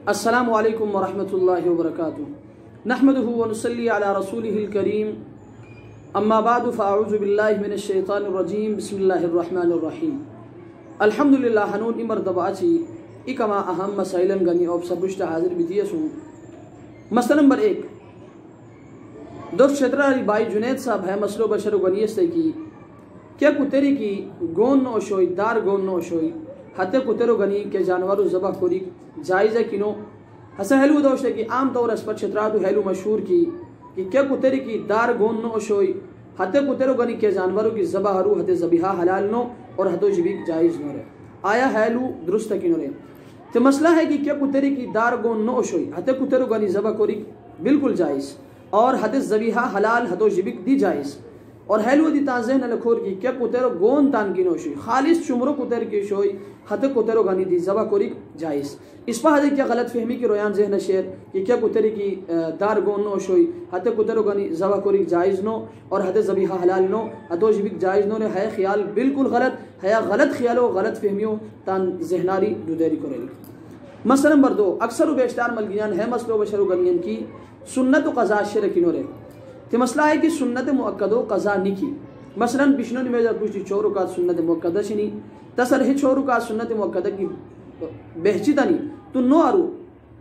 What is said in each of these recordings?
السلام علیکم ورحمۃ اللہ وبرکاتہ نحمدہ ونصلی علی رسولہ الکریم اما بعد فاعوذ باللہ من الشیطان الرجیم بسم اللہ الرحمن الرحیم الحمدللہ ہنون امردبا چی اکما اہم مسائلن گنی اوب سبشت حاضر بیتیسوں مسئلہ نمبر 1 دوست شترہ علی بائی جنید صاحب ہے مسئلہ بشر گنیستے کی کیا کتری کی گون نو شوئی دار گون نو شوئی حتی کترو گنی کے جانورو زبا کوری جائزہ کنو حسن حلو دوشتے کی عام طور اس پر شتراتو حلو مشہور کی کہ کیا کتری کی دار گون نو شوئی حتی کترو گنی کے جانورو کی زبا حرو حتی زبیحہ حلال نو اور حتی جبیک جائز نو رہے آیا حلو درست کنو رہے تو مسئلہ ہے کہ کیا کتری کی دار گون نو شوئی حتی کترو گنی زبا کوری بالکل جائز اور حتی زبیحہ حلال حتی جبیک دی جائز اور حیلو دی تانزین لکھور کی کیا کترو گون تان کی نو شوئی خالص چمرو کتر کی شوئی حتی کترو گانی دی زبا کوری جائز اس پا حدی کیا غلط فہمی کی رویان ذہن شیر کہ کیا کتری کی دار گون نو شوئی حتی کترو گانی زبا کوری جائز نو اور حتی زبیحہ حلال نو حتی جبیک جائز نو نے ہے خیال بالکل غلط ہے غلط خیالو غلط فہمیو تان ذہناری دو دیری کو رہی مسئلہ نمبر 2 اکثر و بیشتار ملگیان ہے مسئلہ و بشر و گنین کی سنت و قضاء شرکی نو رہے تو مسئلہ ہے کہ سنت مؤکد و قضا نکی مثلا بشنو نمیجر پوچھتی 4 رکعت سنت مؤکدہ شنی تصر ہے 4 رکعت سنت مؤکدہ کی بہچیدہ نہیں تو نو آرو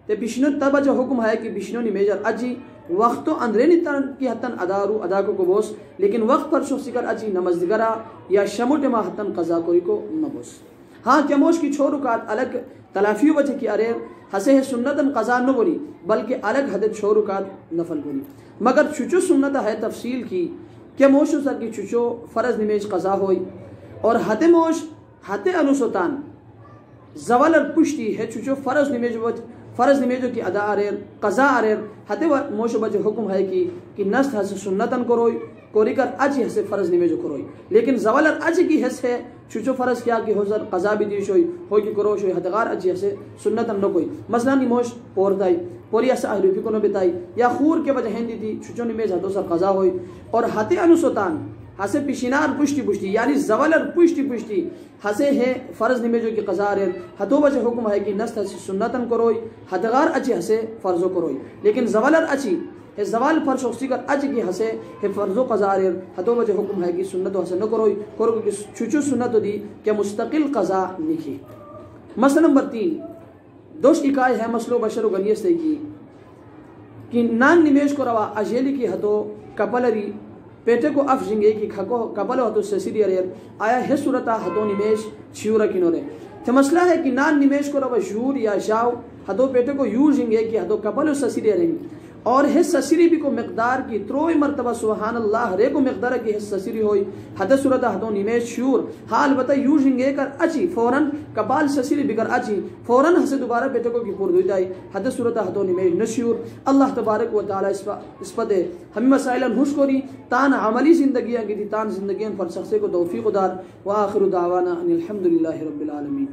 تے بشنو تب جو حکم ہے کہ بشنو نمیجر اجی وقتو اندرینی ترن کی حتن ادارو ادا کو بوس لیکن وقت پر شخصی کر اجی نماز دگرہ یا شموٹ ما حتن قضا کوری کو نبوس ہاں کیا موش کی 4 رکعت الگ تلافیو بچے کی ارے ہسے سنتن قضا نہ بولی بلکہ الگ حدد 4 رکعت نفل بولی مگر چچو سنت ہے تفصیل کی کیا موشو سر کی چچو فرض نمیج قضا ہوئی اور حد موش حد انوسوتان زوال پشتی ہے چچو فرض نمیجو کی ادا آریر قضا آریر حد موشو بچے حکم ہے کہ نست حس سنتن کروئی کوری کر اجی حس فرض نمیجو کروئی لیکن زوال اجی کی حس ہے چچو فرض کیا کہ حضر قضا بھی دیش ہوئی ہوئی کی کرو شوئی حدغار اجی حس سنتن نہ کوئی مثلا نی موش پوردائی پوری ایسا احریفی کو نہ بتائی یا خور کے وجہ ہندی تھی چچو نمیج حدو سر قضا ہوئی اور حتی انوسوتان ہسے پیشینار پشتی یعنی زوالر پشتی ہسے ہے فرض نمیجو کی قضا رہے حدو وجہ حکم ہے کہ نست حسی سنتن کروئی حدغار اچھی ہسے فرضو کروئی لیکن زوالر اچھی ہے زوال پر شخصی کر اچھی کی ہسے ہے فرضو قضا رہے حدو وجہ حکم ہے کہ سنتو ہسے نہ کروئی کرو کہ چچو سنتو دی کہ مستقل قضا نکی مسئلہ نمبر 3 دوش اکائی ہے مسلو بشر و گنیستے کی کہ نان نمیش کو روا اجیلی کی حدو کپلری پیٹے کو اف جنگے کی کپلو حدو سسیری ریر آیا ہے صورتا حدو نمیش چھیورا کی نورے تو مسئلہ ہے کہ نان نمیش کو روا جور یا جاو حدو پیٹے کو یور جنگے کی حدو کپلو سسیری ریر اور ہے سسیری بھی کو مقدار کی تروئی مرتبہ سبحان اللہ رے کو مقدار کی ہے سسیری ہوئی حد صورت حدو نمیش شور حال بتا یور جنگے کر اچھی فوراں کپال سسیری بگر اچھی فوراں ہسے دوبارہ پیٹے کو کی پور دوئی جائی حد صورت حدو نمیش نشیور اللہ تبارک و تعالی اس پدے ہمیں مسائلن ہوش کوری تان عملی زندگیاں کی تھی تان زندگیاں پر شخصے کو توفیق دار وآخر دعوانا ان الحمدللہ رب العالمین